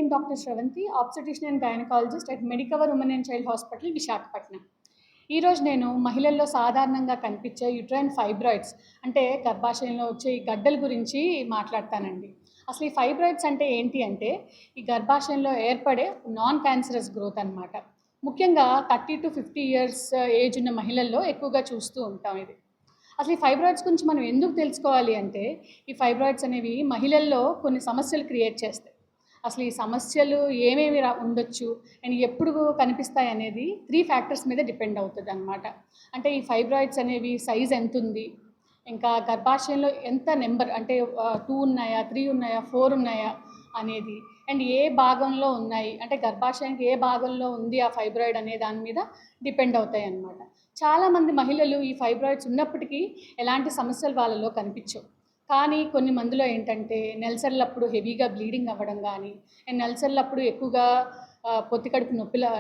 నేను doctor Sravanthi, obstetrician and gynaecologist at Medicover women and child hospital, Visakhapatnam. ఈరోజు నేను మహిళల్లో సాధారణంగా కనిపించే యుట్రైన్ ఫైబ్రాయిడ్స్ అంటే గర్భాశయంలో వచ్చే ఈ గడ్డల గురించి మాట్లాడతానండి. అసలు ఈ ఫైబ్రాయిడ్స్ అంటే ఏంటి అంటే ఈ గర్భాశయంలో ఏర్పడే నాన్ క్యాన్సరస్ గ్రోత్ అనమాట. ముఖ్యంగా 30 to 50 ఇయర్స్ ఏజ్ ఉన్న మహిళల్లో ఎక్కువగా చూస్తూ ఉంటాం ఇది. అసలు ఈ ఫైబ్రాయిడ్స్ గురించి మనం ఎందుకు తెలుసుకోవాలి అంటే ఈ ఫైబ్రాయిడ్స్ అనేవి మహిళల్లో కొన్ని సమస్యలు క్రియేట్ చేస్తాయి. అసలు ఈ సమస్యలు ఏమేమి ఉండొచ్చు అండ్ ఎప్పుడు కనిపిస్తాయి అనేది 3 ఫ్యాక్టర్స్ మీద డిపెండ్ అవుతుంది అనమాట. అంటే ఈ ఫైబ్రాయిడ్స్ అనేవి సైజ్ ఎంత ఉంది, ఇంకా గర్భాశయంలో ఎంత నెంబర్ అంటే 2 ఉన్నాయా, 3 ఉన్నాయా, 4 ఉన్నాయా అనేది, అండ్ ఏ భాగంలో ఉన్నాయి అంటే గర్భాశయానికి ఏ భాగంలో ఉంది ఆ ఫైబ్రాయిడ్ అనే దాని మీద డిపెండ్ అవుతాయి అన్నమాట. చాలామంది మహిళలు ఈ ఫైబ్రాయిడ్స్ ఉన్నప్పటికీ ఎలాంటి సమస్యలు వాళ్ళలో కనిపించవు. కానీ కొన్ని మందిలో ఏంటంటే నెలసరినప్పుడు హెవీగా బ్లీడింగ్ అవ్వడం కానీ, అండ్ నెలసరినప్పుడు ఎక్కువగా పొత్తికడుపు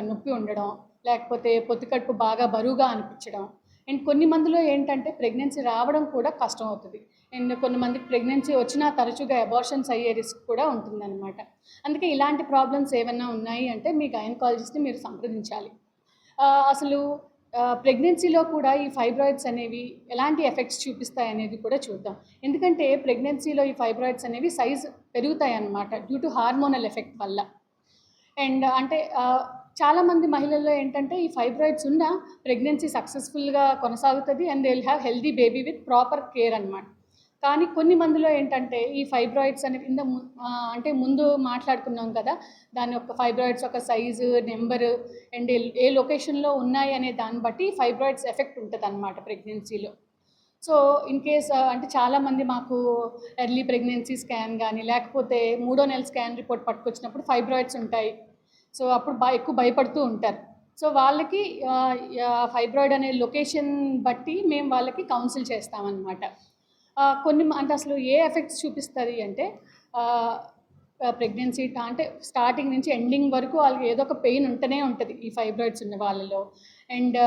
నొప్పి ఉండడం, లేకపోతే పొత్తికడుపు బాగా బరువుగా అనిపించడం, అండ్ కొన్ని మందిలో ఏంటంటే ప్రెగ్నెన్సీ రావడం కూడా కష్టం అవుతుంది. అండ్ కొంతమందికి ప్రెగ్నెన్సీ వచ్చినా తరచుగా అబార్షన్స్ అయ్యే రిస్క్ కూడా ఉంటుందన్నమాట. అందుకే ఇలాంటి ప్రాబ్లమ్స్ ఏమైనా ఉన్నాయి అంటే మీ గైనకాలజిస్ట్ని మీరు సంప్రదించాలి. అసలు ప్రెగ్నెన్సీలో కూడా ఈ ఫైబ్రాయిడ్స్ అనేవి ఎలాంటి ఎఫెక్ట్స్ చూపిస్తాయి అనేది కూడా చూద్దాం. ఎందుకంటే ప్రెగ్నెన్సీలో ఈ ఫైబ్రాయిడ్స్ అనేవి సైజ్ పెరుగుతాయి అన్నమాట డ్యూ టు హార్మోనల్ ఎఫెక్ట్ వల్ల. అండ్ అంటే చాలామంది మహిళల్లో ఏంటంటే ఈ ఫైబ్రాయిడ్స్ ఉన్న ప్రెగ్నెన్సీ సక్సెస్ఫుల్గా కొనసాగుతుంది and they will have healthy baby with proper care అనమాట. కానీ కొన్ని మందిలో ఏంటంటే ఈ ఫైబ్రాయిడ్స్ అనేవి అంటే ముందు మాట్లాడుకున్నాం కదా, దాని యొక్క ఫైబ్రాయిడ్స్ యొక్క సైజు, నెంబరు అండ్ ఏ లొకేషన్లో ఉన్నాయి అనే దాన్ని బట్టి ఫైబ్రాయిడ్స్ ఎఫెక్ట్ ఉంటుంది అన్నమాట ప్రెగ్నెన్సీలో. సో ఇన్ కేస్ అంటే చాలామంది మాకు ఎర్లీ ప్రెగ్నెన్సీ స్కాన్ కానీ లేకపోతే 3వ నెల స్కాన్ రిపోర్ట్ పట్టుకొచ్చినప్పుడు ఫైబ్రాయిడ్స్ ఉంటాయి. సో అప్పుడు ఎక్కువ భయపడుతూ ఉంటారు. సో వాళ్ళకి ఫైబ్రాయిడ్ అనే లొకేషన్ బట్టి మేము వాళ్ళకి కౌన్సిల్ చేస్తామన్నమాట. కొన్ని అంటే అసలు ఏ ఎఫెక్ట్స్ చూపిస్తుంది అంటే ప్రెగ్నెన్సీ అంటే స్టార్టింగ్ నుంచి ఎండింగ్ వరకు వాళ్ళకి ఏదో ఒక పెయిన్ ఉంటూనే ఉంటుంది ఈ ఫైబ్రాయిడ్స్ ఉన్న వాళ్ళలో. అండ్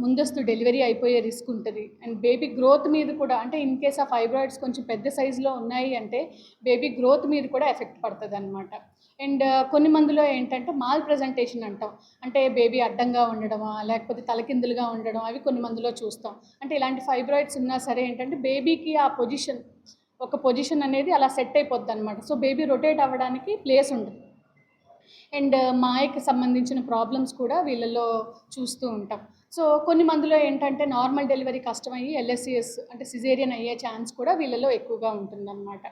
ముందస్తు డెలివరీ అయిపోయే రిస్క్ ఉంటుంది. అండ్ బేబీ గ్రోత్ మీద కూడా అంటే ఇన్ కేస్ ఆ ఫైబ్రాయిడ్స్ కొంచెం పెద్ద సైజులో ఉన్నాయి అంటే బేబీ గ్రోత్ మీద కూడా ఎఫెక్ట్ పడుతుంది అనమాట. అండ్ కొన్ని మందిలో ఏంటంటే మాల్ ప్రజెంటేషన్ అంటాం, అంటే బేబీ అడ్డంగా ఉండడమా లేకపోతే తలకిందులుగా ఉండడం, అవి కొన్ని మందిలో చూస్తాం. అంటే ఇలాంటి ఫైబ్రాయిడ్స్ ఉన్నా సరే ఏంటంటే బేబీకి ఆ పొజిషన్ అనేది అలా సెట్ అయిపోద్ది అనమాట. సో బేబీ రొటేట్ అవ్వడానికి ప్లేస్ ఉంటుంది. అండ్ మాయకి సంబంధించిన ప్రాబ్లమ్స్ కూడా వీళ్ళలో చూస్తూ ఉంటాం. సో కొన్ని మందిలో ఏంటంటే నార్మల్ డెలివరీ కష్టమయ్యి LSCS అంటే సిజేరియన్ అయ్యే ఛాన్స్ కూడా వీళ్ళలో ఎక్కువగా ఉంటుందన్నమాట.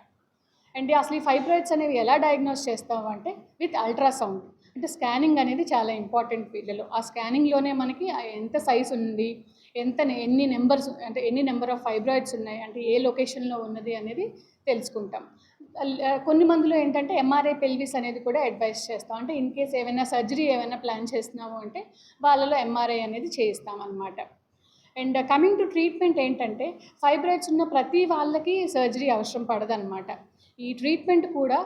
అండ్ అసలు ఈ ఫైబ్రాయిడ్స్ అనేవి ఎలా డయాగ్నోస్ చేస్తాము అంటే విత్ అల్ట్రాసౌండ్. అంటే స్కానింగ్ అనేది చాలా ఇంపార్టెంట్ వీళ్ళలో. ఆ స్కానింగ్లోనే మనకి ఎంత సైజ్ ఉంది, ఎన్ని నెంబర్ ఆఫ్ ఫైబ్రాయిడ్స్ ఉన్నాయి, అంటే ఏ లొకేషన్లో ఉన్నది అనేది తెలుసుకుంటాం. కొన్ని మందిలో ఏంటంటే MRI పెల్విస్ అనేది కూడా అడ్వైస్ చేస్తాం. అంటే ఇన్ కేస్ ఏమైనా సర్జరీ ప్లాన్ చేస్తున్నాము అంటే వాళ్ళలో MRI అనేది చేయిస్తామన్నమాట. అండ్ కమింగ్ టు ట్రీట్మెంట్ ఏంటంటే ఫైబ్రాయిడ్స్ ఉన్న ప్రతి వాళ్ళకి సర్జరీ అవసరం పడదన్నమాట. ఈ ట్రీట్మెంట్ కూడా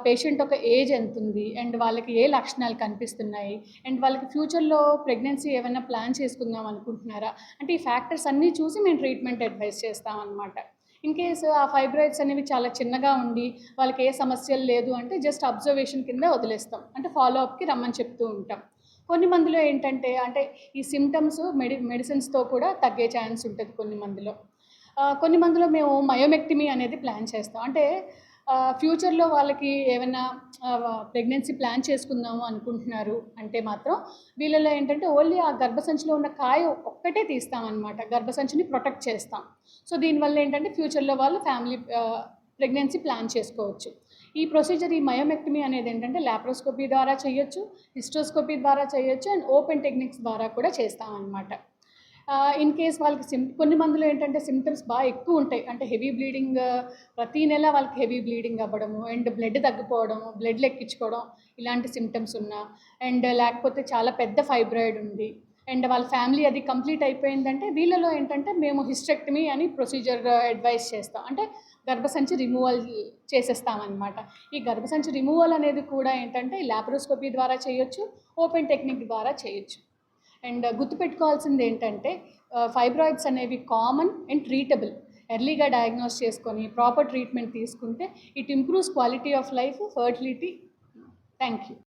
పేషెంట్ ఒక ఏజ్ ఎంత ఉంది అండ్ వాళ్ళకి ఏ లక్షణాలు కనిపిస్తున్నాయి అండ్ వాళ్ళకి ఫ్యూచర్లో ప్రెగ్నెన్సీ ఏమైనా ప్లాన్ చేసుకుందాం అనుకుంటున్నారా అంటే ఈ ఫ్యాక్టర్స్ అన్నీ చూసి మేము ట్రీట్మెంట్ అడ్వైస్ చేస్తామన్నమాట. ఇన్ కేసు ఆ ఫైబ్రాయిడ్స్ అనేవి చాలా చిన్నగా ఉండి వాళ్ళకి ఏ సమస్యలు లేదు అంటే జస్ట్ అబ్జర్వేషన్ కింద వదిలేస్తాం, అంటే ఫాలోఅప్కి రమ్మని చెప్తూ ఉంటాం. కొన్ని మందిలో ఏంటంటే అంటే ఈ సిమ్టమ్స్ మెడిసిన్స్తో కూడా తగ్గే ఛాన్స్ ఉంటుంది కొన్ని మందిలో మేము మయోమెక్టమీ అనేది ప్లాన్ చేస్తాం. అంటే ఫ్యూచర్లో వాళ్ళకి ఏమైనా ప్రెగ్నెన్సీ ప్లాన్ చేసుకుందాము అనుకుంటున్నారు అంటే మాత్రం వీళ్ళలో ఏంటంటే ఓన్లీ ఆ గర్భసంచిలో ఉన్న కాయ ఒక్కటే తీస్తామన్నమాట, గర్భసంచిని ప్రొటెక్ట్ చేస్తాం. సో దీనివల్ల ఏంటంటే ఫ్యూచర్లో వాళ్ళు ఫ్యామిలీ ప్రెగ్నెన్సీ ప్లాన్ చేసుకోవచ్చు. ఈ ప్రొసీజర్, ఈ మయోమెక్టమీ అనేది ఏంటంటే లాప్రోస్కోపీ ద్వారా చేయొచ్చు, హిస్టోస్కోపీ ద్వారా చేయొచ్చు అండ్ ఓపెన్ టెక్నిక్స్ ద్వారా కూడా చేస్తామన్నమాట. ఇన్ కేస్ వాళ్ళకి కొన్ని మందిలో ఏంటంటే సిమ్టమ్స్ బాగా ఎక్కువ ఉంటాయి, అంటే హెవీ బ్లీడింగ్, ప్రతీ నెల వాళ్ళకి హెవీ బ్లీడింగ్ అవ్వడము అండ్ బ్లడ్ తగ్గిపోవడము, బ్లడ్లు ఎక్కించుకోవడం, ఇలాంటి సిమ్టమ్స్ ఉన్నా అండ్ లేకపోతే చాలా పెద్ద ఫైబ్రాయిడ్ ఉంది అండ్ వాళ్ళ ఫ్యామిలీ అది కంప్లీట్ అయిపోయిందంటే వీళ్ళలో ఏంటంటే మేము హిస్టెక్టమీ అని ప్రొసీజర్ అడ్వైస్ చేస్తాం, అంటే గర్భసంచి రిమూవల్ చేసేస్తామన్నమాట. ఈ గర్భసంచి రిమూవల్ అనేది కూడా ఏంటంటే లాప్రోస్కోపీ ద్వారా చేయొచ్చు, ఓపెన్ టెక్నిక్ ద్వారా చేయొచ్చు. అండ్ గుర్తుపెట్టుకోవాల్సింది ఏంటంటే ఫైబ్రాయిడ్స్ అనేవి కామన్ అండ్ ట్రీటబుల్. ఎర్లీగా డయాగ్నోస్ చేసుకొని ప్రాపర్ ట్రీట్మెంట్ తీసుకుంటే it improves quality of life, fertility thank you.